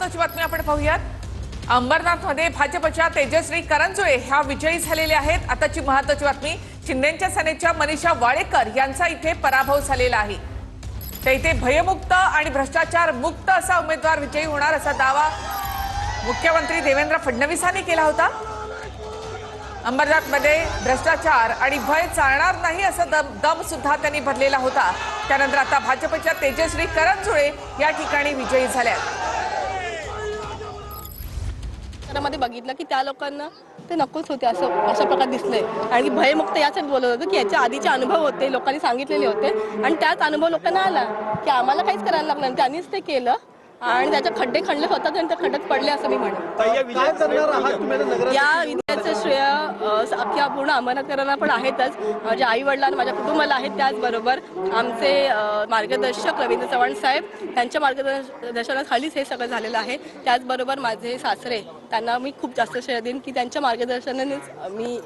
बातमी आपण पाहूयात। अंबरनाथमध्ये भाजपच्या तेजश्री करंजुळे ह्या विजयी झालेल्या आहेत। आताची महत्त्वाची बातमी, शिंदेच्या सेनेच्या मनीषा वाळेकर यांचा इथे पराभव झालेला आहे। ते इथे भयमुक्त आणि भ्रष्टाचार मुक्त असा उमेदवार विजयी होणार असा दावा मुख्यमंत्री देवेंद्र फडणवीसांनी केला होता। अंबरनाथमध्ये भ्रष्टाचार आणि भय चालणार नाही असा दम सुद्धा त्यांनी भरलेला होता। त्यानंतर आता भाजपच्या तेजश्री करंजुळे या ठिकाणी विजयी झाल्या। मध्ये बघितलं की त्या लोकांना ते नकोच होते अशा प्रकार दिसले आणि भयमुक्त यासाठी बोलत होतं की याच्या आधीचे अनुभव होते, लोकांनी सांगितलेले होते आणि त्याच अनुभव लोकांना आला की आम्हाला काहीच करायला लागलं नाही, त्यांनीच ते केलं आणि त्याचे खड्डे खणले होतात आणि त्या खड्ड्यात पडले असं मी म्हणेन। या विजयाचं श्रेय अख्ख्या पूर्ण अंबरनाथकरांना पण आहेतच, माझ्या आई वडिलांना, माझ्या कुटुंबाला आहेत। त्याचबरोबर आमचे मार्गदर्शक रवींद्र चव्हाण साहेब यांच्या मार्गदर्शनाखालीच हे सगळं झालेलं आहे। त्याचबरोबर माझे सासरे, त्यांना मी खूप जास्त श्रेय देईन की त्यांच्या मार्गदर्शनानेच मी